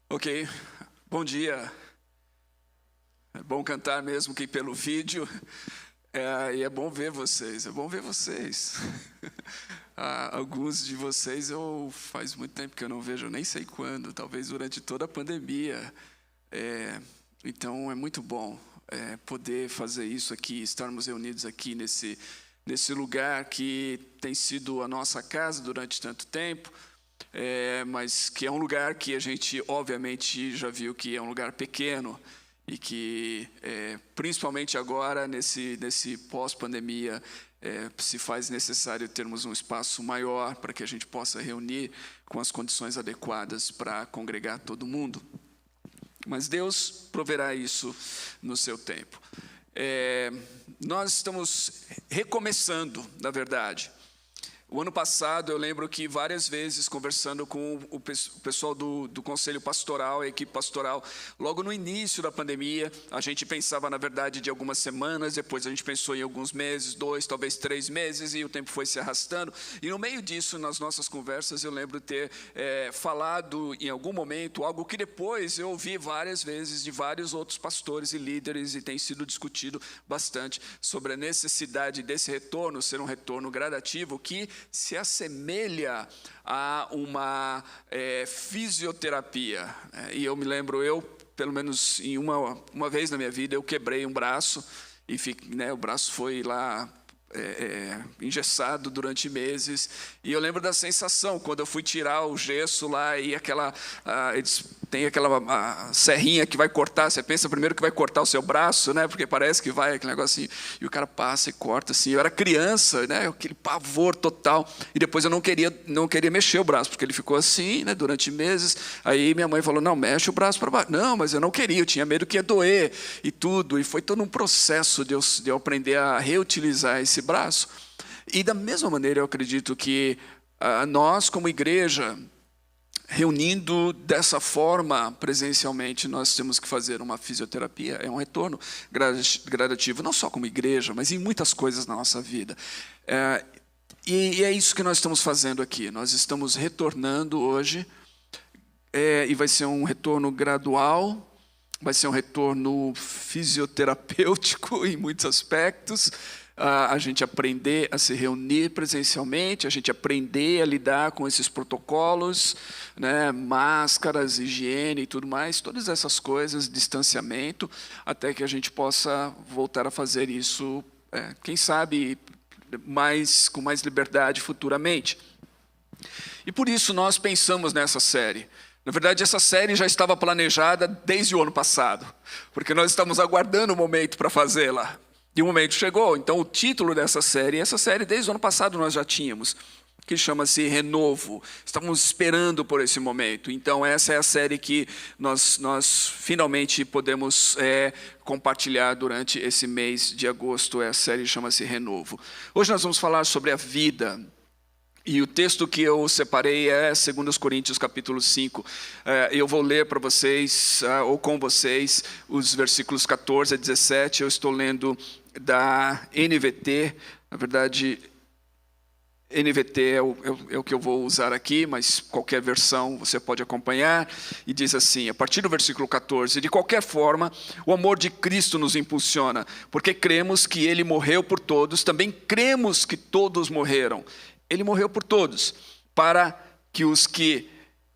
Ok, bom dia. É bom cantar mesmo que pelo vídeo. E é bom ver vocês. Alguns de vocês faz muito tempo que eu não vejo, nem sei quando, talvez durante toda a pandemia. Então é muito bom poder fazer isso aqui, estarmos reunidos aqui nesse lugar que tem sido a nossa casa durante tanto tempo. Mas que é um lugar que a gente obviamente já viu que é um lugar pequeno e que principalmente agora nesse pós-pandemia se faz necessário termos um espaço maior para que a gente possa reunir com as condições adequadas para congregar todo mundo. Mas Deus proverá isso no seu tempo. Nós estamos recomeçando, na verdade. O ano passado, eu lembro que várias vezes, conversando com o pessoal do Conselho Pastoral, a equipe pastoral, logo no início da pandemia, a gente pensava, na verdade, de algumas semanas, depois a gente pensou em alguns meses, 2, talvez 3 meses, e o tempo foi se arrastando. E no meio disso, nas nossas conversas, eu lembro ter falado em algum momento, algo que depois eu ouvi várias vezes de vários outros pastores e líderes, e tem sido discutido bastante sobre a necessidade desse retorno ser um retorno gradativo, que se assemelha a uma fisioterapia. E eu me lembro, pelo menos em uma vez na minha vida, eu quebrei um braço, e o braço foi lá engessado durante meses, e eu lembro da sensação, quando eu fui tirar o gesso lá, e eles têm aquela serrinha que vai cortar, você pensa primeiro que vai cortar o seu braço, né, porque parece que vai aquele negocinho, e o cara passa e corta assim. Eu era criança, né, aquele pavor total, e depois eu não queria mexer o braço, porque ele ficou assim, né, durante meses. Aí minha mãe falou, não, mexe o braço para baixo. Não, mas eu não queria, eu tinha medo que ia doer e tudo, e foi todo um processo de eu aprender a reutilizar esse braço. E da mesma maneira eu acredito que nós como igreja, reunindo dessa forma presencialmente, nós temos que fazer uma fisioterapia, é um retorno gradativo, não só como igreja, mas em muitas coisas na nossa vida. E é isso que nós estamos fazendo aqui, nós estamos retornando hoje, e vai ser um retorno gradual, vai ser um retorno fisioterapêutico em muitos aspectos, a gente aprender a se reunir presencialmente, a gente aprender a lidar com esses protocolos, né, máscaras, higiene e tudo mais, todas essas coisas, distanciamento, até que a gente possa voltar a fazer isso, quem sabe, com mais liberdade futuramente. E por isso nós pensamos nessa série. Na verdade, essa série já estava planejada desde o ano passado, porque nós estamos aguardando o momento para fazê-la. E o momento chegou. Então, o título dessa série, essa série desde o ano passado nós já tínhamos, que chama-se Renovo. Estamos esperando por esse momento. Então, essa é a série que nós finalmente podemos compartilhar durante esse mês de agosto. A série chama-se Renovo. Hoje nós vamos falar sobre a vida. E o texto que eu separei é 2 Coríntios capítulo 5. Eu vou ler para vocês, ou com vocês, os versículos 14 a 17. Eu estou lendo da NVT. Na verdade, NVT é o que eu vou usar aqui, mas qualquer versão você pode acompanhar. E diz assim, a partir do versículo 14: de qualquer forma, o amor de Cristo nos impulsiona, porque cremos que Ele morreu por todos, também cremos que todos morreram. Ele morreu por todos, para que os que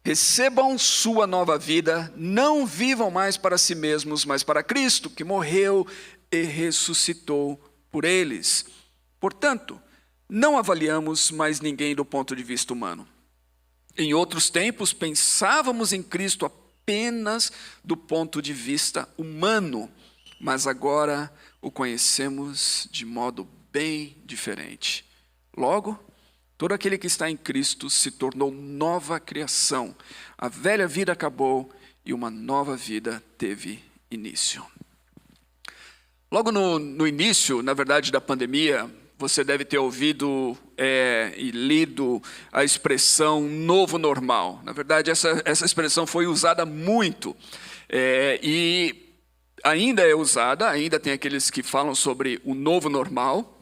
recebam sua nova vida não vivam mais para si mesmos, mas para Cristo, que morreu e ressuscitou por eles. Portanto, não avaliamos mais ninguém do ponto de vista humano. Em outros tempos, pensávamos em Cristo apenas do ponto de vista humano, mas agora o conhecemos de modo bem diferente. Logo, todo aquele que está em Cristo se tornou nova criação. A velha vida acabou e uma nova vida teve início. Logo no início, na verdade, da pandemia, você deve ter ouvido e lido a expressão novo normal. Na verdade, essa expressão foi usada muito e ainda é usada, ainda tem aqueles que falam sobre o novo normal.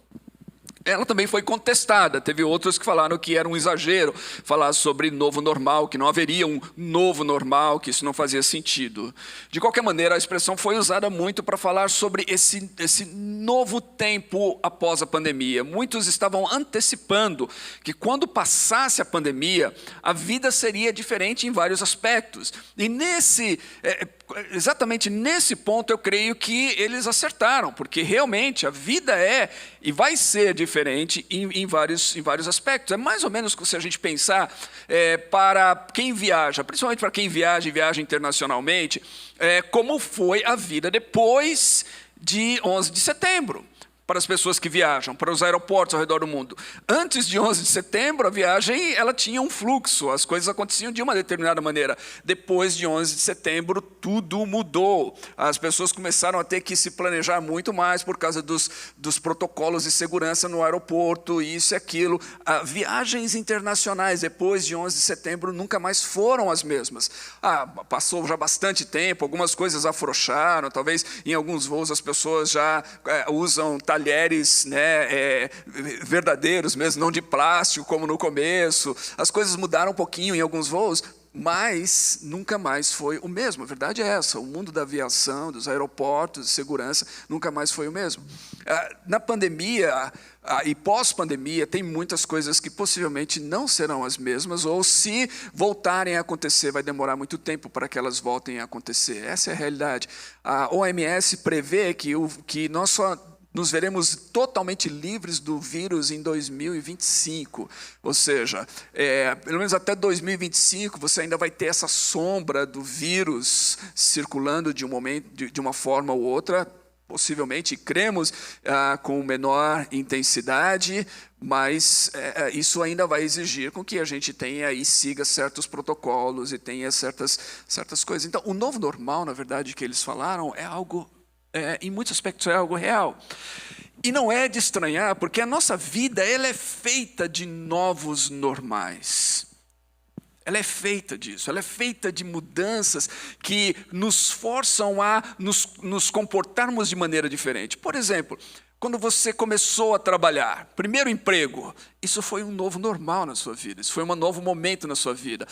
ela também foi contestada. Teve outros que falaram que era um exagero falar sobre novo normal, que não haveria um novo normal, que isso não fazia sentido. De qualquer maneira, a expressão foi usada muito para falar sobre esse novo tempo após a pandemia. Muitos estavam antecipando que quando passasse a pandemia, a vida seria diferente em vários aspectos. E exatamente nesse ponto eu creio que eles acertaram, porque realmente a vida é e vai ser diferente em vários aspectos. É mais ou menos, se a gente pensar, para quem viaja, principalmente para quem viaja internacionalmente, como foi a vida depois de 11 de setembro. Para as pessoas que viajam, para os aeroportos ao redor do mundo. Antes de 11 de setembro, a viagem ela tinha um fluxo, as coisas aconteciam de uma determinada maneira. Depois de 11 de setembro, tudo mudou. As pessoas começaram a ter que se planejar muito mais por causa dos protocolos de segurança no aeroporto, isso e aquilo. Viagens internacionais depois de 11 de setembro nunca mais foram as mesmas. Passou já bastante tempo, algumas coisas afrouxaram, talvez em alguns voos as pessoas já usam talheres, verdadeiros mesmo, não de plástico como no começo. As coisas mudaram um pouquinho em alguns voos, mas nunca mais foi o mesmo. A verdade é essa, o mundo da aviação, dos aeroportos, de segurança, nunca mais foi o mesmo. Na pandemia e pós-pandemia, tem muitas coisas que possivelmente não serão as mesmas, ou se voltarem a acontecer, vai demorar muito tempo para que elas voltem a acontecer. Essa é a realidade. A OMS prevê que nós só nos veremos totalmente livres do vírus em 2025. Ou seja, pelo menos até 2025, você ainda vai ter essa sombra do vírus circulando de uma forma ou outra, possivelmente, cremos, com menor intensidade, mas isso ainda vai exigir com que a gente tenha e siga certos protocolos e tenha certas coisas. Então, o novo normal, na verdade, que eles falaram, é algo... em muitos aspectos é algo real. E não é de estranhar, porque a nossa vida ela é feita de novos normais. Ela é feita disso, ela é feita de mudanças que nos forçam a nos comportarmos de maneira diferente. Por exemplo, quando você começou a trabalhar, primeiro emprego, isso foi um novo normal na sua vida, isso foi um novo momento na sua vida,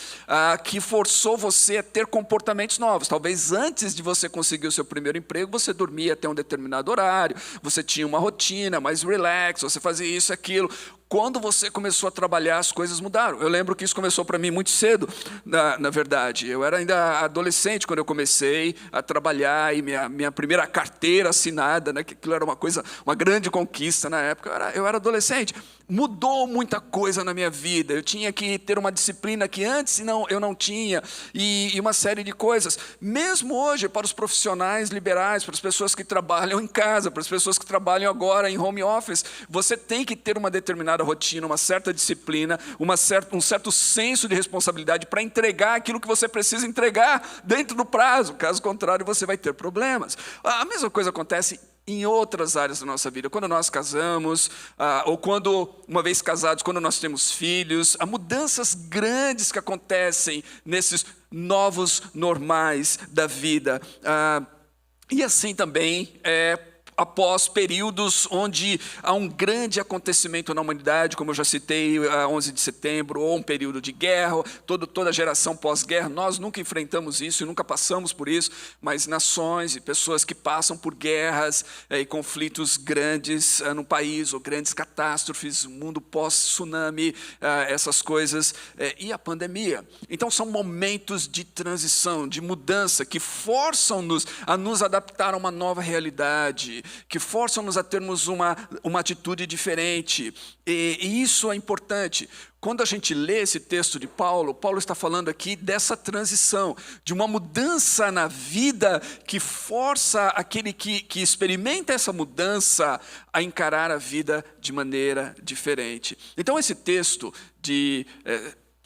que forçou você a ter comportamentos novos. Talvez antes de você conseguir o seu primeiro emprego, você dormia até um determinado horário, você tinha uma rotina mais relax, você fazia isso e aquilo. Quando você começou a trabalhar, as coisas mudaram. Eu lembro que isso começou para mim muito cedo, na verdade. Eu era ainda adolescente quando eu comecei a trabalhar, e minha primeira carteira assinada, que aquilo era uma grande conquista na época, eu era adolescente. Mudou muita coisa na minha vida. Eu tinha que ter uma disciplina que antes eu não tinha, e uma série de coisas. Mesmo hoje, para os profissionais liberais, para as pessoas que trabalham em casa, para as pessoas que trabalham agora em home office, você tem que ter uma determinada rotina, uma certa disciplina, um certo senso de responsabilidade para entregar aquilo que você precisa entregar dentro do prazo. Caso contrário, você vai ter problemas. A mesma coisa acontece em outras áreas da nossa vida. Quando nós casamos, ou quando, uma vez casados, quando nós temos filhos, há mudanças grandes que acontecem nesses novos normais da vida. E assim também após períodos onde há um grande acontecimento na humanidade, como eu já citei, 11 de setembro, ou um período de guerra, toda a geração pós-guerra. Nós nunca enfrentamos isso e nunca passamos por isso, mas nações e pessoas que passam por guerras e conflitos grandes no país, ou grandes catástrofes, o mundo pós-tsunami, essas coisas, e a pandemia. Então são momentos de transição, de mudança, que forçam-nos a nos adaptar a uma nova realidade, que forçam-nos a termos uma atitude diferente. E isso é importante. Quando a gente lê esse texto de Paulo, Paulo está falando aqui dessa transição, de uma mudança na vida que força aquele que experimenta essa mudança a encarar a vida de maneira diferente. Então esse texto de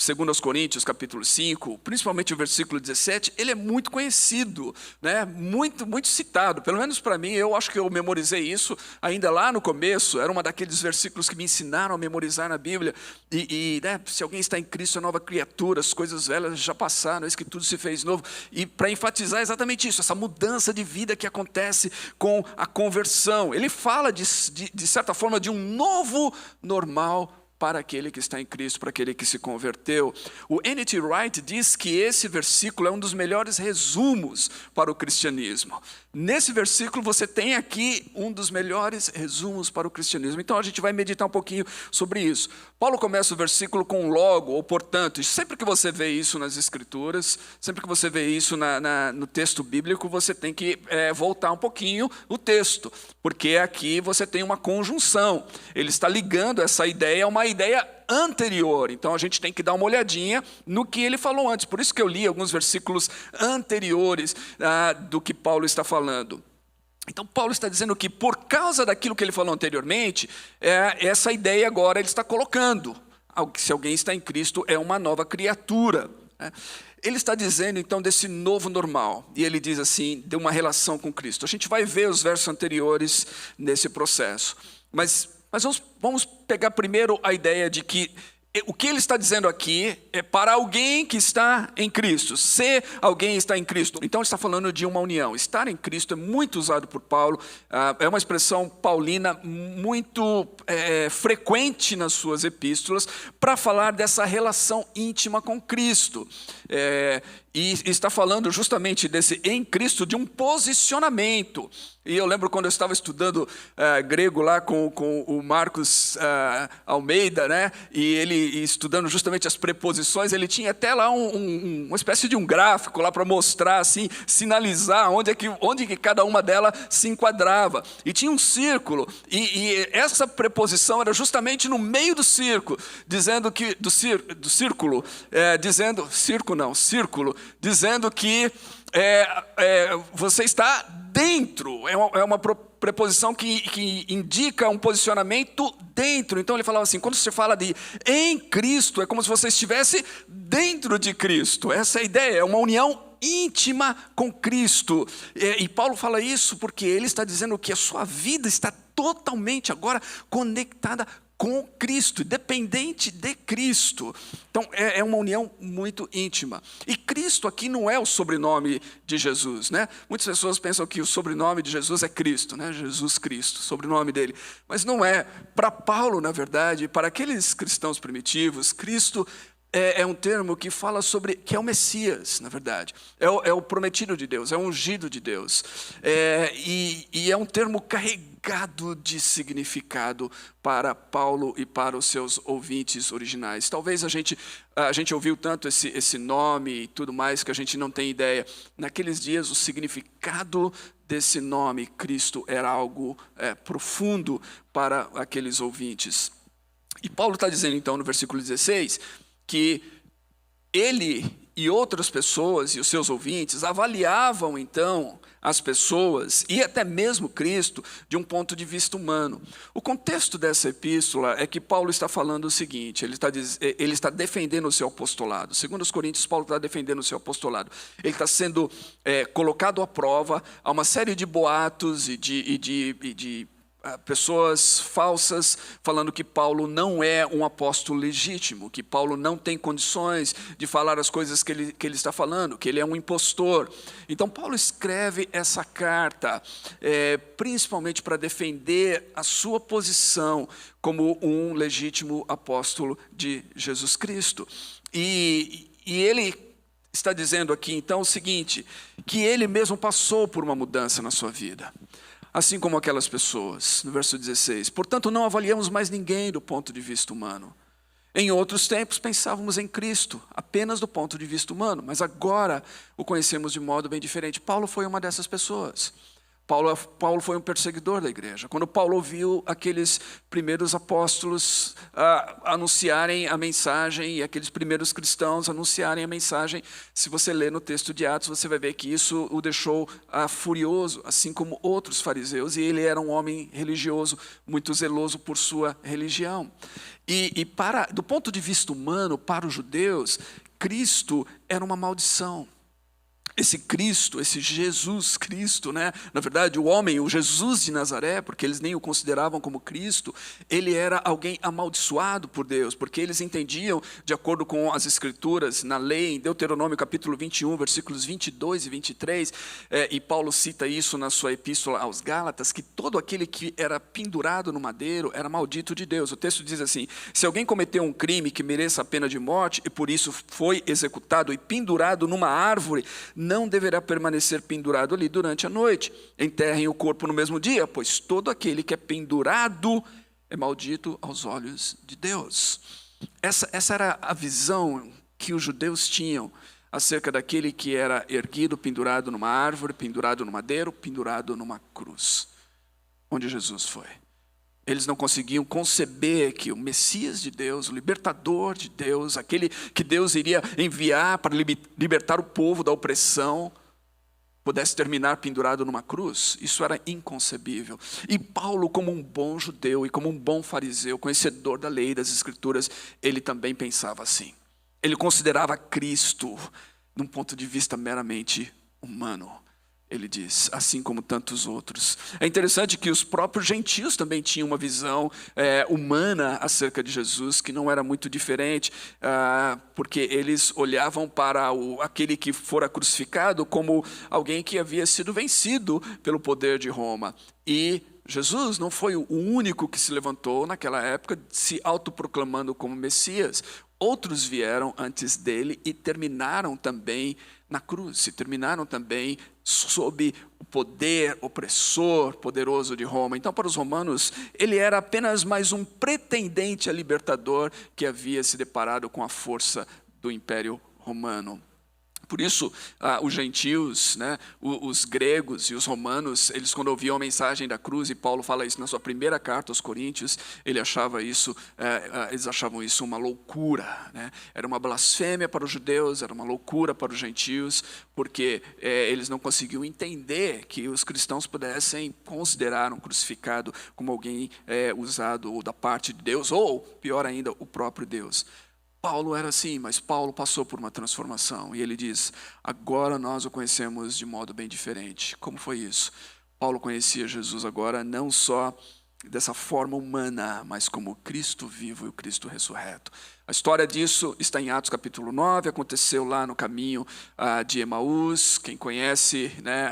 2 Coríntios, capítulo 5, principalmente o versículo 17, ele é muito conhecido, né? Muito citado. Pelo menos para mim, eu acho que eu memorizei isso ainda lá no começo. Era uma daqueles versículos que me ensinaram a memorizar na Bíblia. Né, se alguém está em Cristo, é nova criatura, as coisas velhas já passaram, eis que tudo se fez novo. E para enfatizar exatamente isso, essa mudança de vida que acontece com a conversão. Ele fala, de certa forma, de um novo normal para aquele que está em Cristo, para aquele que se converteu. O N.T. Wright diz que esse versículo é um dos melhores resumos para o cristianismo. Nesse versículo você tem aqui um dos melhores resumos para o cristianismo. Então a gente vai meditar um pouquinho sobre isso. Paulo começa o versículo com logo, ou portanto. E sempre que você vê isso nas Escrituras, sempre que você vê isso no texto bíblico, você tem que voltar um pouquinho o texto, porque aqui você tem uma conjunção. Ele está ligando essa ideia a uma ideia anterior. Então a gente tem que dar uma olhadinha no que ele falou antes. Por isso que eu li alguns versículos anteriores do que Paulo está falando. Então Paulo está dizendo que por causa daquilo que ele falou anteriormente, essa ideia agora ele está colocando. Se alguém está em Cristo, é uma nova criatura. Ele está dizendo então desse novo normal. E ele diz assim, de uma relação com Cristo. A gente vai ver os versos anteriores nesse processo. Mas vamos pegar primeiro a ideia de que o que ele está dizendo aqui é para alguém que está em Cristo. Se alguém está em Cristo. Então ele está falando de uma união. Estar em Cristo é muito usado por Paulo. É uma expressão paulina muito frequente nas suas epístolas para falar dessa relação íntima com Cristo. E está falando justamente desse em Cristo, de um posicionamento. E eu lembro quando eu estava estudando grego lá com o Marcos Almeida, né? E ele estudando justamente as preposições, ele tinha até lá uma espécie de um gráfico lá para mostrar, assim, sinalizar onde que cada uma delas se enquadrava. E tinha um círculo, e essa preposição era justamente no meio do círculo, dizendo que círculo, dizendo que você está dentro. É uma preposição que indica um posicionamento dentro. Então ele falava assim, quando você fala de em Cristo, é como se você estivesse dentro de Cristo. Essa é a ideia, é uma união íntima com Cristo. E Paulo fala isso porque ele está dizendo que a sua vida está totalmente agora conectada com Cristo, dependente de Cristo. Então, é uma união muito íntima. E Cristo aqui não é o sobrenome de Jesus, né? Muitas pessoas pensam que o sobrenome de Jesus é Cristo, né? Jesus Cristo, sobrenome dele. Mas não é. Para Paulo, na verdade, para aqueles cristãos primitivos, Cristo é um termo que fala sobre, que é o Messias, na verdade. É o prometido de Deus, é o ungido de Deus. E é um termo carregado de significado para Paulo e para os seus ouvintes originais. Talvez a gente ouviu tanto esse nome e tudo mais que a gente não tem ideia. Naqueles dias, o significado desse nome, Cristo, era algo profundo para aqueles ouvintes. E Paulo está dizendo, então, no versículo 16, que ele e outras pessoas e os seus ouvintes avaliavam, então, as pessoas e até mesmo Cristo de um ponto de vista humano. O contexto dessa epístola é que Paulo está falando o seguinte, ele está defendendo o seu apostolado. Segundo os Coríntios, Paulo está defendendo o seu apostolado. Ele está sendo colocado à prova a uma série de boatos e de pessoas falsas falando que Paulo não é um apóstolo legítimo, que Paulo não tem condições de falar as coisas que ele está falando, que ele é um impostor. Então Paulo escreve essa carta principalmente para defender a sua posição como um legítimo apóstolo de Jesus Cristo. E ele está dizendo aqui então o seguinte, que ele mesmo passou por uma mudança na sua vida. Assim como aquelas pessoas, no verso 16. Portanto, não avaliamos mais ninguém do ponto de vista humano. Em outros tempos, pensávamos em Cristo, apenas do ponto de vista humano, mas agora o conhecemos de modo bem diferente. Paulo foi uma dessas pessoas. Paulo foi um perseguidor da igreja. Quando Paulo ouviu aqueles primeiros apóstolos anunciarem a mensagem e aqueles primeiros cristãos anunciarem a mensagem, se você ler no texto de Atos, você vai ver que isso o deixou furioso, assim como outros fariseus, e ele era um homem religioso, muito zeloso por sua religião. Do ponto de vista humano, para os judeus, Cristo era uma maldição. Esse Cristo, esse Jesus Cristo, né? Na verdade, o Jesus de Nazaré, porque eles nem o consideravam como Cristo, ele era alguém amaldiçoado por Deus, porque eles entendiam, de acordo com as Escrituras, na lei, em Deuteronômio capítulo 21, versículos 22 e 23, e Paulo cita isso na sua epístola aos Gálatas, que todo aquele que era pendurado no madeiro era maldito de Deus. O texto diz assim: se alguém cometeu um crime que mereça a pena de morte, e por isso foi executado e pendurado numa árvore, não deverá permanecer pendurado ali durante a noite. Enterrem o corpo no mesmo dia, pois todo aquele que é pendurado é maldito aos olhos de Deus. Essa era a visão que os judeus tinham acerca daquele que era erguido, pendurado numa árvore, pendurado no madeiro, pendurado numa cruz, onde Jesus foi. Eles não conseguiam conceber que o Messias de Deus, o libertador de Deus, aquele que Deus iria enviar para libertar o povo da opressão, pudesse terminar pendurado numa cruz. Isso era inconcebível. E Paulo, como um bom judeu e como um bom fariseu, conhecedor da lei e das Escrituras, ele também pensava assim. Ele considerava Cristo, num ponto de vista meramente humano. Ele diz, assim como tantos outros. É interessante que os próprios gentios também tinham uma visão humana acerca de Jesus, que não era muito diferente, porque eles olhavam para aquele que fora crucificado como alguém que havia sido vencido pelo poder de Roma. E Jesus não foi o único que se levantou naquela época se autoproclamando como Messias. Outros vieram antes dele e terminaram também na cruz, se terminaram também sob o poder opressor, poderoso de Roma. Então, para os romanos, ele era apenas mais um pretendente a libertador que havia se deparado com a força do Império Romano. Por isso, os gentios, né, os gregos e os romanos, eles quando ouviam a mensagem da cruz, e Paulo fala isso na sua primeira carta aos Coríntios, eles achavam isso uma loucura, né? Era uma blasfêmia para os judeus, era uma loucura para os gentios, porque eles não conseguiam entender que os cristãos pudessem considerar um crucificado como alguém usado da parte de Deus, ou, pior ainda, o próprio Deus. Paulo era assim, mas Paulo passou por uma transformação. E ele diz, agora nós o conhecemos de modo bem diferente. Como foi isso? Paulo conhecia Jesus agora não só dessa forma humana, mas como o Cristo vivo e o Cristo ressurreto. A história disso está em Atos capítulo 9, aconteceu lá no caminho de Emaús. Quem conhece, né,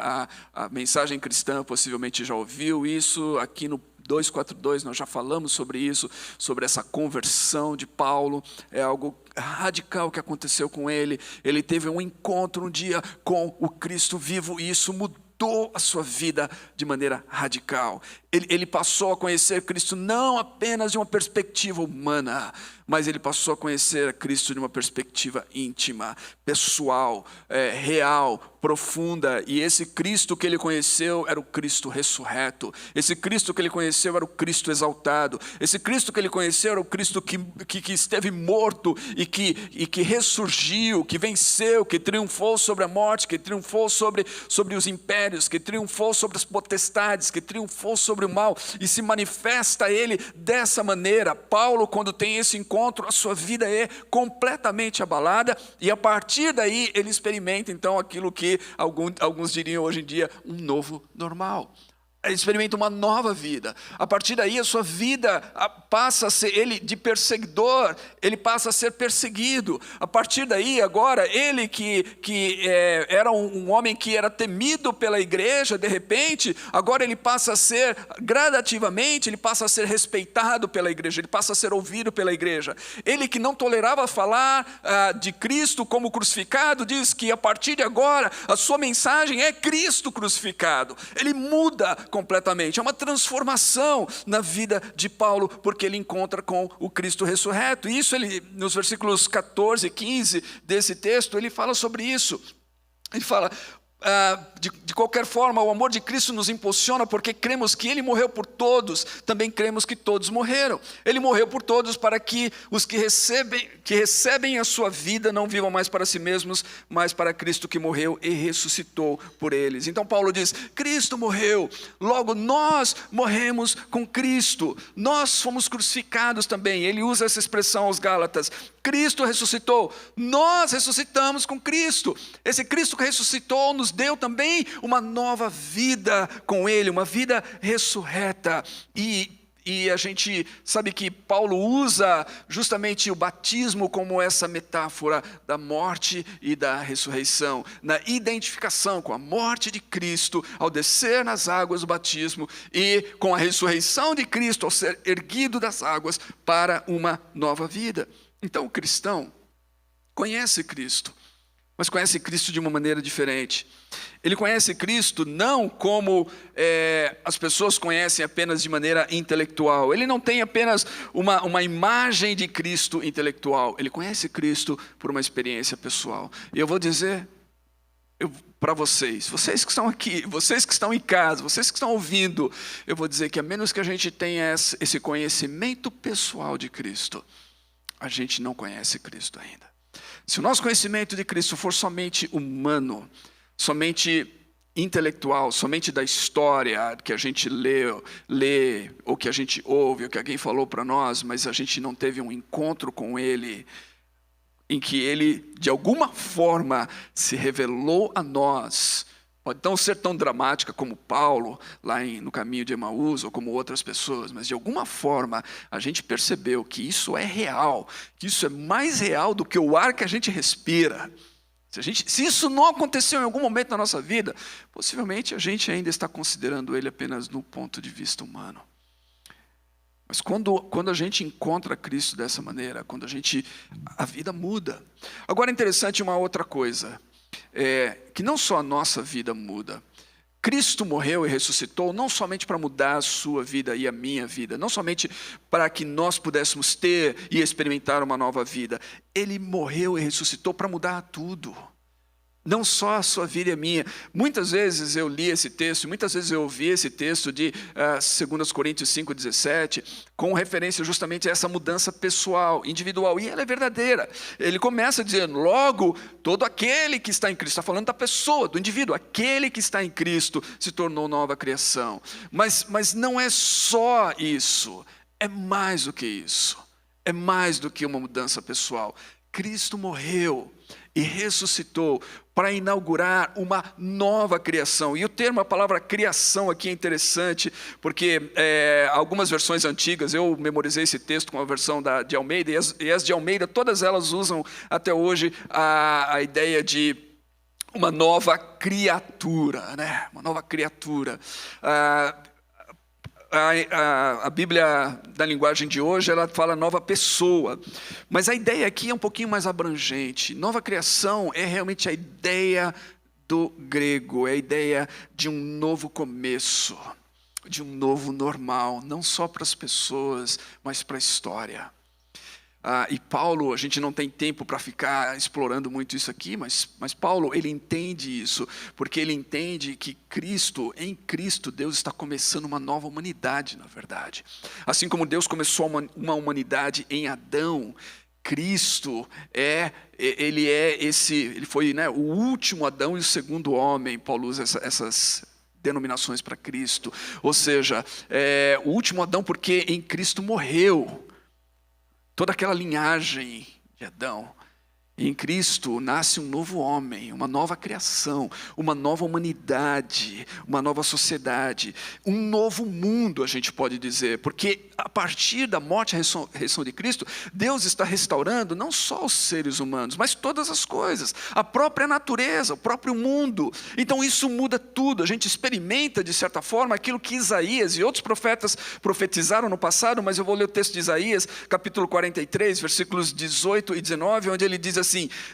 a mensagem cristã possivelmente já ouviu isso. Aqui no 242, nós já falamos sobre isso, sobre essa conversão de Paulo. É algo radical que aconteceu com ele. Ele teve um encontro um dia com o Cristo vivo e isso mudou a sua vida de maneira radical. Ele passou a conhecer Cristo não apenas de uma perspectiva humana, mas ele passou a conhecer Cristo de uma perspectiva íntima, pessoal, real, profunda. E esse Cristo que ele conheceu era o Cristo ressurreto. Esse Cristo que ele conheceu era o Cristo exaltado. Esse Cristo que ele conheceu era o Cristo que esteve morto e que ressurgiu, que venceu, que triunfou sobre a morte, que triunfou sobre os impérios, que triunfou sobre as potestades, que triunfou sobre o mal e se manifesta a ele dessa maneira. Paulo, quando tem esse encontro, a sua vida é completamente abalada e a partir daí ele experimenta então aquilo que alguns diriam hoje em dia um novo normal. Ele experimenta uma nova vida. A partir daí a sua vida passa a ser, ele de perseguidor, ele passa a ser perseguido. A partir daí agora, ele que era um homem que era temido pela igreja, de repente, agora ele passa a ser, gradativamente, ele passa a ser respeitado pela igreja, ele passa a ser ouvido pela igreja. Ele que não tolerava falar de Cristo como crucificado, diz que a partir de agora, a sua mensagem é Cristo crucificado. Ele muda completamente, é uma transformação na vida de Paulo, porque ele encontra com o Cristo ressurreto. E isso ele, nos versículos 14 e 15 desse texto, ele fala sobre isso. Ele fala, de qualquer forma, o amor de Cristo nos impulsiona porque cremos que Ele morreu por todos, também cremos que todos morreram. Ele morreu por todos para que os que recebem a sua vida não vivam mais para si mesmos, mas para Cristo que morreu e ressuscitou por eles. Então Paulo diz, Cristo morreu, logo nós morremos com Cristo, nós fomos crucificados também. Ele usa essa expressão aos Gálatas, Cristo ressuscitou, nós ressuscitamos com Cristo. Esse Cristo que ressuscitou nos deu também uma nova vida com Ele, uma vida ressurreta. E a gente sabe que Paulo usa justamente o batismo como essa metáfora da morte e da ressurreição, na identificação com a morte de Cristo ao descer nas águas do batismo e com a ressurreição de Cristo ao ser erguido das águas para uma nova vida. Então o cristão conhece Cristo, mas conhece Cristo de uma maneira diferente. Ele conhece Cristo não como as pessoas conhecem apenas de maneira intelectual. Ele não tem apenas uma imagem de Cristo intelectual. Ele conhece Cristo por uma experiência pessoal. E eu vou dizer para vocês que estão aqui, vocês que estão em casa, vocês que estão ouvindo, eu vou dizer que a menos que a gente tenha esse conhecimento pessoal de Cristo, a gente não conhece Cristo ainda. Se o nosso conhecimento de Cristo for somente humano, somente intelectual, somente da história que a gente lê, ou que a gente ouve, ou que alguém falou para nós, mas a gente não teve um encontro com Ele, em que Ele, de alguma forma, se revelou a nós, pode não ser tão dramática como Paulo, lá no caminho de Emaús, ou como outras pessoas, mas de alguma forma a gente percebeu que isso é real, que isso é mais real do que o ar que a gente respira. Se isso não aconteceu em algum momento na nossa vida, possivelmente a gente ainda está considerando ele apenas no ponto de vista humano. Mas quando a gente encontra Cristo dessa maneira, a vida muda. Agora é interessante uma outra coisa, que não só a nossa vida muda. Cristo morreu e ressuscitou não somente para mudar a sua vida e a minha vida, não somente para que nós pudéssemos ter e experimentar uma nova vida. Ele morreu e ressuscitou para mudar tudo. Não só a sua vida e a minha. Muitas vezes eu li esse texto, muitas vezes eu ouvi esse texto de 2 Coríntios 5,17, com referência justamente a essa mudança pessoal, individual, e ela é verdadeira. Ele começa dizendo, logo, todo aquele que está em Cristo, está falando da pessoa, do indivíduo, aquele que está em Cristo se tornou nova criação. Mas não é só isso, é mais do que isso, é mais do que uma mudança pessoal. Cristo morreu e ressuscitou para inaugurar uma nova criação. E o termo, a palavra criação aqui é interessante, porque algumas versões antigas, eu memorizei esse texto com a versão de Almeida, e as de Almeida, todas elas usam até hoje a ideia de uma nova criatura, né? Uma nova criatura. A Bíblia da linguagem de hoje, ela fala nova pessoa, mas a ideia aqui é um pouquinho mais abrangente. Nova criação é realmente a ideia do grego, é a ideia de um novo começo, de um novo normal, não só para as pessoas, mas para a história. E Paulo, a gente não tem tempo para ficar explorando muito isso aqui, mas Paulo, ele entende isso, porque ele entende que em Cristo, Deus está começando uma nova humanidade, na verdade. Assim como Deus começou uma humanidade em Adão, Cristo ele foi, né, o último Adão e o segundo homem. Paulo usa essas denominações para Cristo, ou seja, o último Adão porque em Cristo morreu toda aquela linhagem de Adão. E em Cristo nasce um novo homem, uma nova criação, uma nova humanidade, uma nova sociedade, um novo mundo, a gente pode dizer, porque a partir da morte e ressurreição de Cristo, Deus está restaurando não só os seres humanos, mas todas as coisas, a própria natureza, o próprio mundo. Então isso muda tudo, a gente experimenta de certa forma aquilo que Isaías e outros profetas profetizaram no passado, mas eu vou ler o texto de Isaías, capítulo 43, versículos 18 e 19, onde ele diz assim: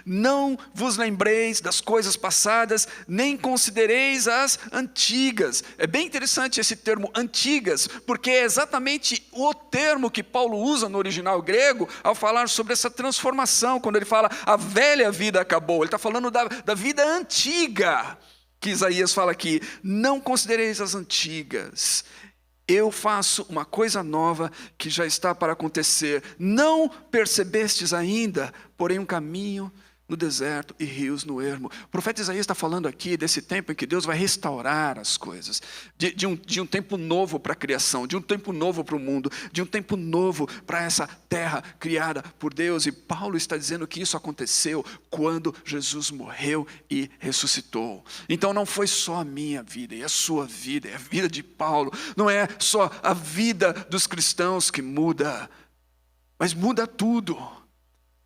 não vos lembreis das coisas passadas, nem considereis as antigas. É bem interessante esse termo antigas, porque é exatamente o termo que Paulo usa no original grego ao falar sobre essa transformação, quando ele fala a velha vida acabou. Ele está falando da vida antiga, que Isaías fala aqui: não considereis as antigas, eu faço uma coisa nova que já está para acontecer. Não percebestes ainda, porém um caminho no deserto e rios no ermo. O profeta Isaías está falando aqui desse tempo em que Deus vai restaurar as coisas, de um tempo novo para a criação, de um tempo novo para o mundo, de um tempo novo para essa terra criada por Deus. E Paulo está dizendo que isso aconteceu quando Jesus morreu e ressuscitou. Então não foi só a minha vida e a sua vida, é a vida de Paulo. Não é só a vida dos cristãos que muda, mas muda tudo.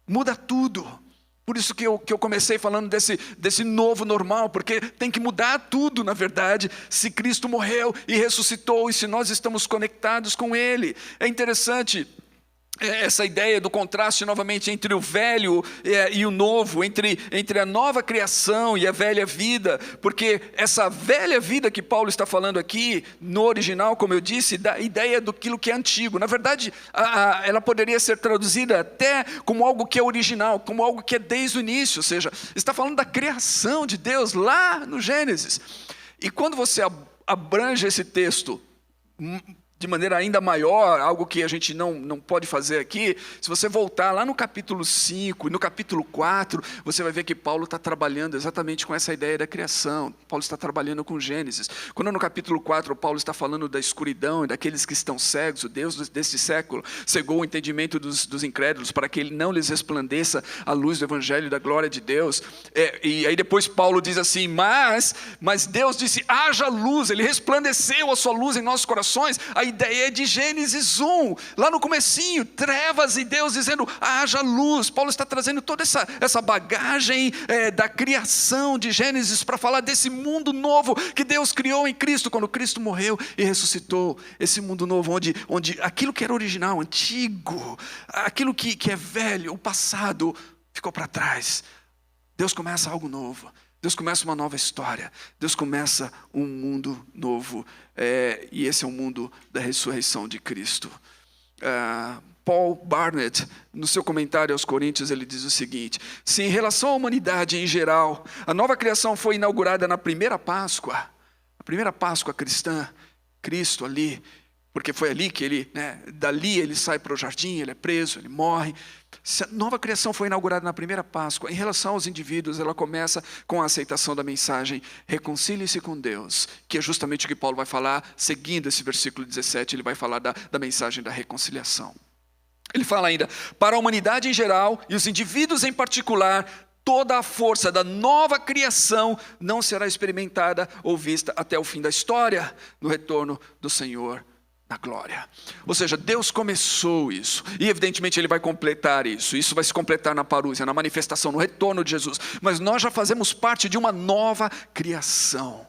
Muda tudo. Por isso que eu comecei falando desse novo normal, porque tem que mudar tudo, na verdade, se Cristo morreu e ressuscitou e se nós estamos conectados com Ele. É interessante essa ideia do contraste novamente entre o velho e o novo, entre a nova criação e a velha vida, porque essa velha vida que Paulo está falando aqui, no original, como eu disse, dá a ideia daquilo que é antigo. Na verdade, ela poderia ser traduzida até como algo que é original, como algo que é desde o início, ou seja, está falando da criação de Deus lá no Gênesis. E quando você abrange esse texto de maneira ainda maior, algo que a gente não pode fazer aqui, se você voltar lá no capítulo 5 e no capítulo 4, você vai ver que Paulo está trabalhando exatamente com essa ideia da criação. Paulo está trabalhando com Gênesis. Quando no capítulo 4 Paulo está falando da escuridão e daqueles que estão cegos, o Deus deste século cegou o entendimento dos incrédulos para que ele não lhes resplandeça a luz do evangelho da glória de Deus. E aí depois Paulo diz assim, mas Deus disse, haja luz, ele resplandeceu a sua luz em nossos corações. A ideia é de Gênesis 1, lá no comecinho, trevas e Deus dizendo, haja luz. Paulo está trazendo toda essa bagagem da criação de Gênesis para falar desse mundo novo que Deus criou em Cristo, quando Cristo morreu e ressuscitou. Esse mundo novo onde aquilo que era original, antigo, aquilo que é velho, o passado, ficou para trás. Deus começa algo novo. Deus começa uma nova história, Deus começa um mundo novo, e esse é o mundo da ressurreição de Cristo. Paul Barnett, no seu comentário aos Coríntios, ele diz o seguinte: se em relação à humanidade em geral, a nova criação foi inaugurada na primeira Páscoa, a primeira Páscoa cristã, Cristo ali, porque foi ali que dali ele sai para o jardim, ele é preso, ele morre. Se a nova criação foi inaugurada na primeira Páscoa, em relação aos indivíduos, ela começa com a aceitação da mensagem, reconcilie-se com Deus, que é justamente o que Paulo vai falar, seguindo esse versículo 17, ele vai falar da mensagem da reconciliação. Ele fala ainda, para a humanidade em geral, e os indivíduos em particular, toda a força da nova criação não será experimentada ou vista até o fim da história, no retorno do Senhor na glória. Ou seja, Deus começou isso, e evidentemente Ele vai completar isso. Isso vai se completar na parúzia, na manifestação, no retorno de Jesus. Mas nós já fazemos parte de uma nova criação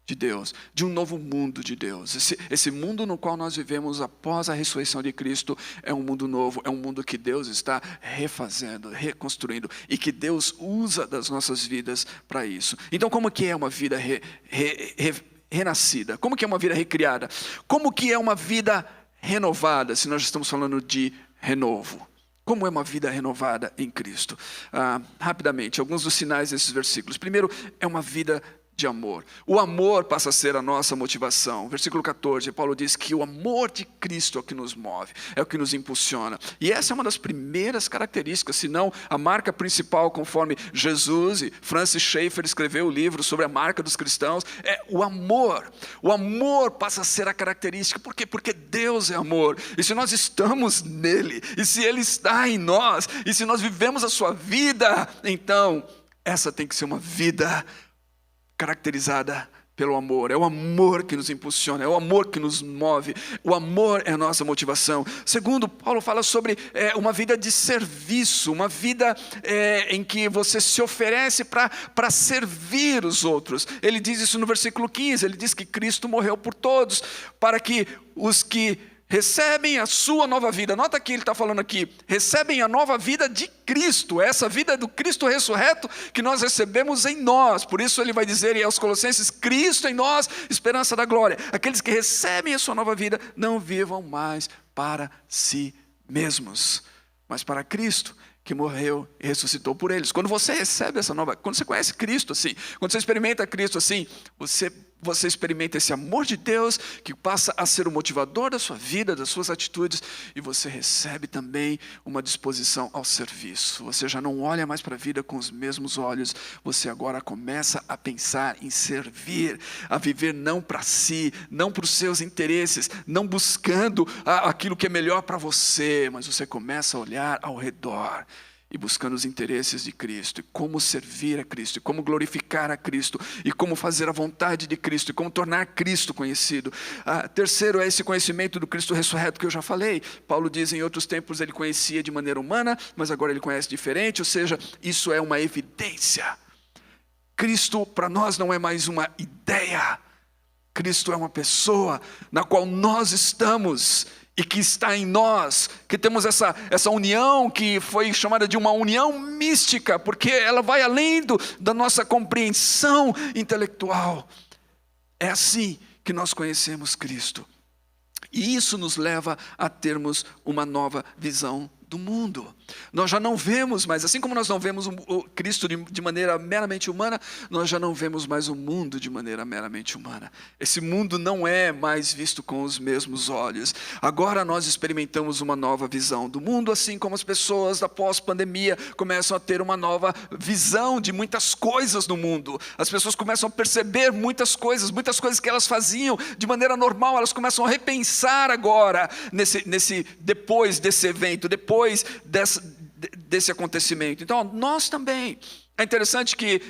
de Deus, de um novo mundo de Deus. Esse mundo no qual nós vivemos após a ressurreição de Cristo é um mundo novo, é um mundo que Deus está refazendo, reconstruindo, e que Deus usa das nossas vidas para isso. Então, como que é uma vida renascida? Como que é uma vida recriada? Como que é uma vida renovada, se nós estamos falando de renovo? Como é uma vida renovada em Cristo? Rapidamente, alguns dos sinais desses versículos. Primeiro, é uma vida de amor. O amor passa a ser a nossa motivação. Versículo 14, Paulo diz que o amor de Cristo é o que nos move, é o que nos impulsiona. E essa é uma das primeiras características, se não a marca principal, conforme Jesus e Francis Schaeffer escreveu o livro sobre a marca dos cristãos, é o amor. O amor passa a ser a característica. Por quê? Porque Deus é amor. E se nós estamos nele, e se Ele está em nós, e se nós vivemos a sua vida, então essa tem que ser uma vida caracterizada pelo amor. É o amor que nos impulsiona, é o amor que nos move. O amor é a nossa motivação. Segundo, Paulo fala sobre uma vida de serviço, uma vida em que você se oferece para servir os outros. Ele diz isso no versículo 15, ele diz que Cristo morreu por todos, para que os que recebem a sua nova vida. Nota que ele está falando aqui, recebem a nova vida de Cristo, essa vida do Cristo ressurreto que nós recebemos em nós. Por isso ele vai dizer aos Colossenses, Cristo em nós, esperança da glória. Aqueles que recebem a sua nova vida, não vivam mais para si mesmos, mas para Cristo. que morreu e ressuscitou por eles. Quando você recebe essa nova, quando você conhece Cristo assim, quando você experimenta Cristo assim, você experimenta esse amor de Deus que passa a ser o motivador da sua vida, das suas atitudes, e você recebe também uma disposição ao serviço. Você já não olha mais para a vida com os mesmos olhos, você agora começa a pensar em servir, a viver não para si, não para os seus interesses, não buscando aquilo que é melhor para você, mas você começa a olhar ao redor e buscando os interesses de Cristo, e como servir a Cristo, e como glorificar a Cristo, e como fazer a vontade de Cristo, e como tornar Cristo conhecido. Terceiro é esse conhecimento do Cristo ressurreto que eu já falei. Paulo diz em outros tempos ele conhecia de maneira humana, mas agora ele conhece diferente, ou seja, isso é uma evidência. Cristo para nós não é mais uma ideia, Cristo é uma pessoa na qual nós estamos e que está em nós, que temos essa união que foi chamada de uma união mística, porque ela vai além da nossa compreensão intelectual. É assim que nós conhecemos Cristo. E isso nos leva a termos uma nova visão do mundo. Nós já não vemos mais, assim como nós não vemos o Cristo de maneira meramente humana, nós já não vemos mais o mundo de maneira meramente humana. Esse mundo não é mais visto com os mesmos olhos. Agora nós experimentamos uma nova visão do mundo, assim como as pessoas da pós-pandemia começam a ter uma nova visão de muitas coisas no mundo. As pessoas começam a perceber muitas coisas que elas faziam de maneira normal, elas começam a repensar agora, depois desse evento, depois desse acontecimento. Então, nós também. É interessante que,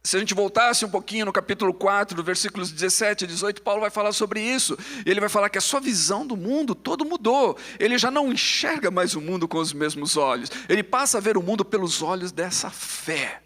se a gente voltasse um pouquinho no capítulo 4, do versículos 17 e 18, Paulo vai falar sobre isso. E ele vai falar que a sua visão do mundo todo mudou. Ele já não enxerga mais o mundo com os mesmos olhos. Ele passa a ver o mundo pelos olhos dessa fé.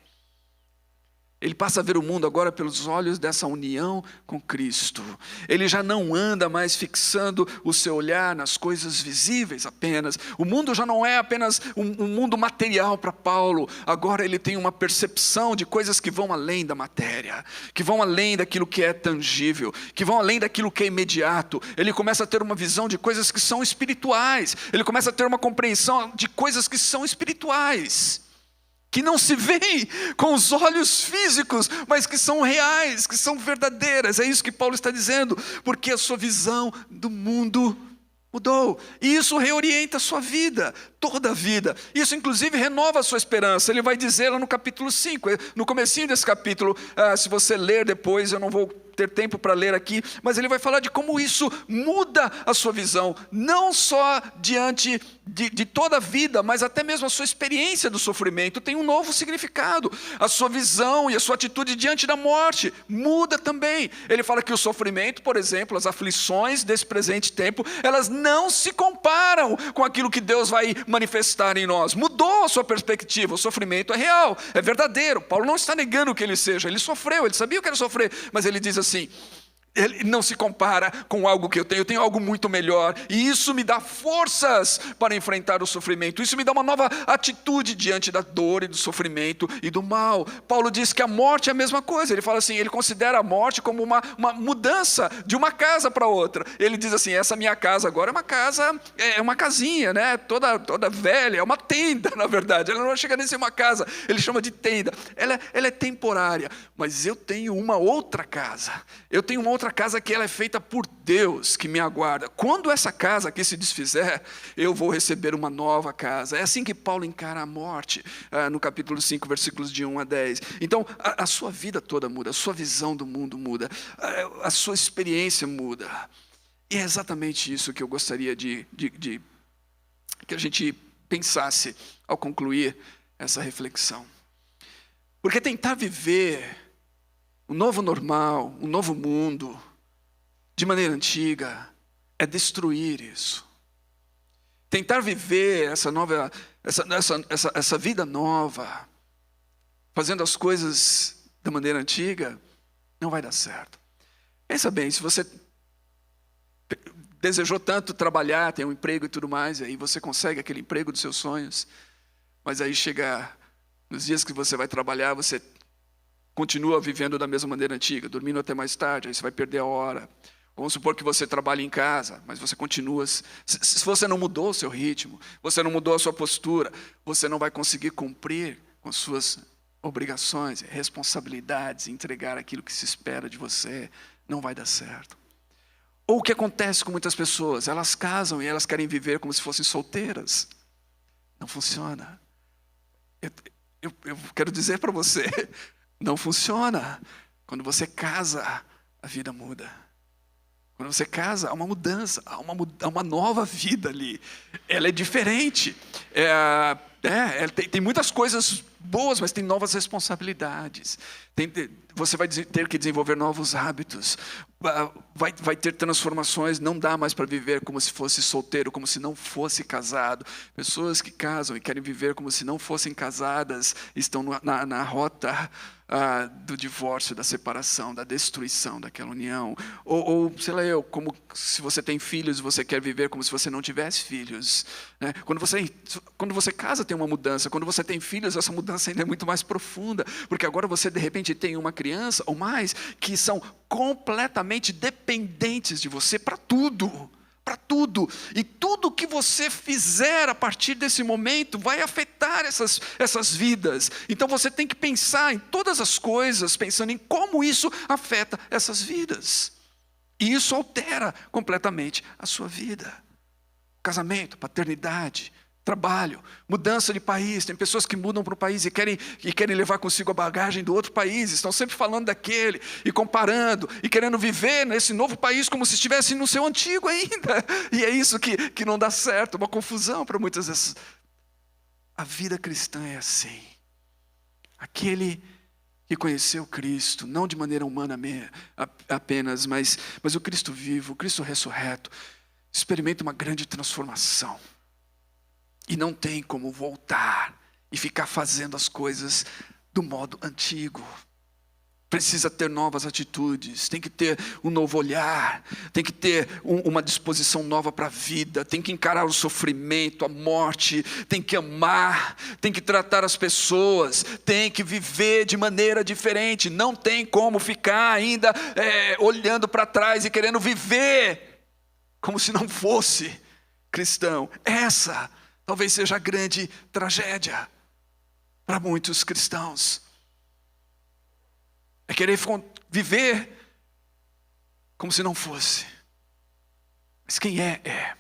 Ele passa a ver o mundo agora pelos olhos dessa união com Cristo. Ele já não anda mais fixando o seu olhar nas coisas visíveis apenas. O mundo já não é apenas um mundo material para Paulo. Agora ele tem uma percepção de coisas que vão além da matéria, que vão além daquilo que é tangível, que vão além daquilo que é imediato. Ele começa a ter uma visão de coisas que são espirituais. Ele começa a ter uma compreensão de coisas que são espirituais, que não se veem com os olhos físicos, mas que são reais, que são verdadeiras. É isso que Paulo está dizendo, porque a sua visão do mundo mudou. E isso reorienta a sua vida, toda a vida. Isso inclusive renova a sua esperança. Ele vai dizer lá no capítulo 5, no comecinho desse capítulo, se você ler depois, eu não vou ter tempo para ler aqui, mas ele vai falar de como isso muda a sua visão, não só diante de toda a vida, mas até mesmo a sua experiência do sofrimento tem um novo significado. A sua visão e a sua atitude diante da morte muda também. Ele fala que o sofrimento, por exemplo, as aflições desse presente tempo, elas não se comparam com aquilo que Deus vai manifestar em nós. Mudou a sua perspectiva, o sofrimento é real, é verdadeiro. Paulo não está negando que ele seja, ele sofreu, ele sabia o que era sofrer, mas ele diz assim, ele não se compara com algo que eu tenho algo muito melhor, e isso me dá forças para enfrentar o sofrimento, isso me dá uma nova atitude diante da dor e do sofrimento e do mal. Paulo diz que a morte é a mesma coisa, ele fala assim, ele considera a morte como uma mudança de uma casa para outra. Ele diz assim, essa minha casa agora é uma casa, é uma casinha, né? toda velha, é uma tenda na verdade, ela não chega nem a ser uma casa, ele chama de tenda, ela é temporária, mas eu tenho uma outra casa, eu tenho uma outra casa que ela é feita por Deus, que me aguarda. Quando essa casa aqui se desfizer, eu vou receber uma nova casa. É assim que Paulo encara a morte, no capítulo 5, versículos de 1 a 10. Então, a sua vida toda muda, a sua visão do mundo muda, a sua experiência muda. E é exatamente isso que eu gostaria que a gente pensasse ao concluir essa reflexão. Porque tentar viver um novo normal, um novo mundo, de maneira antiga, é destruir isso. Tentar viver essa vida nova, fazendo as coisas da maneira antiga, não vai dar certo. Pensa bem, se você desejou tanto trabalhar, ter um emprego e tudo mais, e aí você consegue aquele emprego dos seus sonhos, mas aí chega nos dias que você vai trabalhar, você continua vivendo da mesma maneira antiga, dormindo até mais tarde, aí você vai perder a hora. Vamos supor que você trabalha em casa, mas você continua. Se você não mudou o seu ritmo, você não mudou a sua postura, você não vai conseguir cumprir com suas obrigações, responsabilidades, entregar aquilo que se espera de você, não vai dar certo. Ou o que acontece com muitas pessoas, elas casam e elas querem viver como se fossem solteiras. Não funciona. Eu quero dizer para você, não funciona. Quando você casa, a vida muda. Quando você casa, há uma mudança, há uma nova vida ali. Ela é diferente. Tem muitas coisas boas, mas tem novas responsabilidades. Você vai ter que desenvolver novos hábitos. Vai ter transformações. Não dá mais para viver como se fosse solteiro, como se não fosse casado. Pessoas que casam e querem viver como se não fossem casadas estão na rota do divórcio, da separação, da destruição daquela união. Ou sei lá, como se você tem filhos e você quer viver como se você não tivesse filhos. Né? Quando você casa, tem uma mudança. Quando você tem filhos, essa mudança ainda é muito mais profunda. Porque agora você, de repente, tem uma criança ou mais que são completamente dependentes de você para tudo. Para tudo. E tudo que você fizer a partir desse momento vai afetar essas vidas. Então você tem que pensar em todas as coisas, pensando em como isso afeta essas vidas. E isso altera completamente a sua vida. Casamento, paternidade, trabalho, mudança de país. Tem pessoas que mudam para o país e querem levar consigo a bagagem do outro país. Estão sempre falando daquele e comparando e querendo viver nesse novo país como se estivesse no seu antigo ainda. E é isso que não dá certo, uma confusão para muitas vezes. A vida cristã é assim. Aquele que conheceu Cristo, não de maneira humana apenas, mas o Cristo vivo, o Cristo ressurreto, experimenta uma grande transformação. E não tem como voltar e ficar fazendo as coisas do modo antigo. Precisa ter novas atitudes, tem que ter um novo olhar, tem que ter uma disposição nova para a vida, tem que encarar o sofrimento, a morte, tem que amar, tem que tratar as pessoas, tem que viver de maneira diferente. Não tem como ficar ainda olhando para trás e querendo viver como se não fosse cristão. Essa talvez seja a grande tragédia para muitos cristãos. É querer viver como se não fosse. Mas quem é.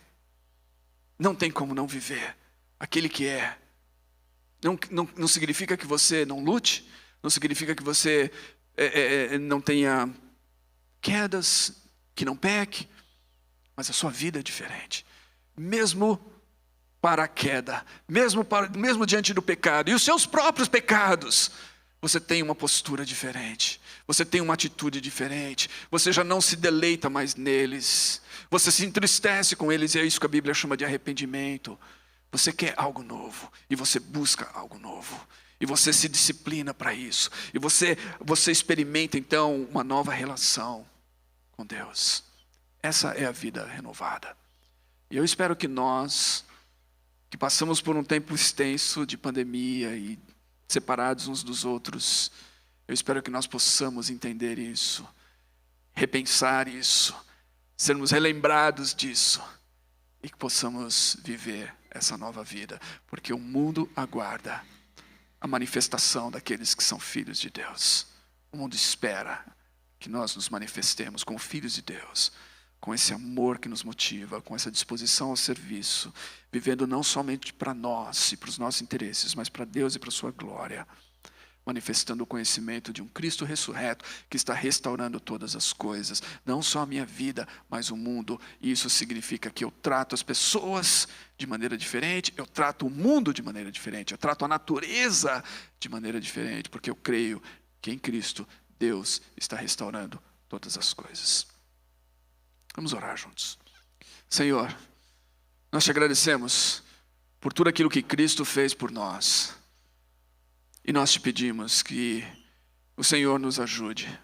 Não tem como não viver aquele que é. Não significa que você não lute, não significa que você não tenha quedas, que não peque, mas a sua vida é diferente. Mesmo para a queda, mesmo diante do pecado e os seus próprios pecados, você tem uma postura diferente, você tem uma atitude diferente, você já não se deleita mais neles, você se entristece com eles, e é isso que a Bíblia chama de arrependimento. Você quer algo novo, e você busca algo novo, e você se disciplina para isso, e você experimenta então uma nova relação com Deus. Essa é a vida renovada. E eu espero que nós, que passamos por um tempo extenso de pandemia e separados uns dos outros, eu espero que nós possamos entender isso, repensar isso, sermos relembrados disso e que possamos viver essa nova vida, porque o mundo aguarda a manifestação daqueles que são filhos de Deus. O mundo espera que nós nos manifestemos como filhos de Deus, com esse amor que nos motiva, com essa disposição ao serviço, vivendo não somente para nós e para os nossos interesses, mas para Deus e para a sua glória, manifestando o conhecimento de um Cristo ressurreto que está restaurando todas as coisas, não só a minha vida, mas o mundo. E isso significa que eu trato as pessoas de maneira diferente, eu trato o mundo de maneira diferente, eu trato a natureza de maneira diferente, porque eu creio que em Cristo Deus está restaurando todas as coisas. Vamos orar juntos. Senhor, nós te agradecemos por tudo aquilo que Cristo fez por nós. E nós te pedimos que o Senhor nos ajude.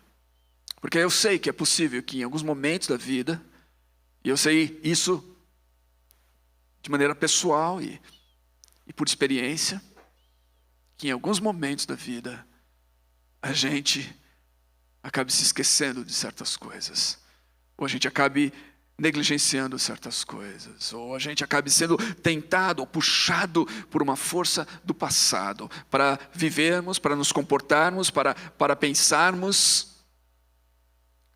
Porque eu sei que é possível que em alguns momentos da vida, e eu sei isso de maneira pessoal e por experiência, que em alguns momentos da vida a gente acabe se esquecendo de certas coisas. ou a gente acabe negligenciando certas coisas, ou a gente acabe sendo tentado ou puxado por uma força do passado para vivermos, para nos comportarmos, para pensarmos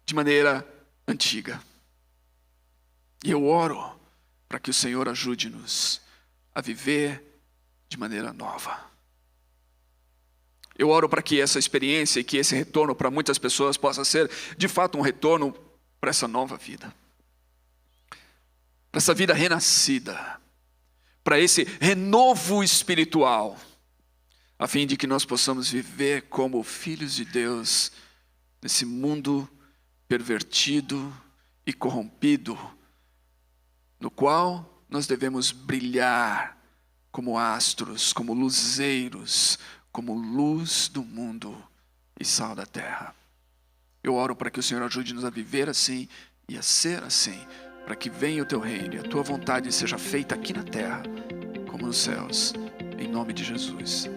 de maneira antiga. E eu oro para que o Senhor ajude-nos a viver de maneira nova. Eu oro para que essa experiência e que esse retorno para muitas pessoas possa ser de fato um retorno para essa nova vida. Para essa vida renascida, para esse renovo espiritual, a fim de que nós possamos viver como filhos de Deus nesse mundo pervertido e corrompido, no qual nós devemos brilhar como astros, como luzeiros, como luz do mundo e sal da terra. Eu oro para que o Senhor ajude-nos a viver assim e a ser assim, para que venha o teu reino e a tua vontade seja feita aqui na terra, como nos céus, em nome de Jesus.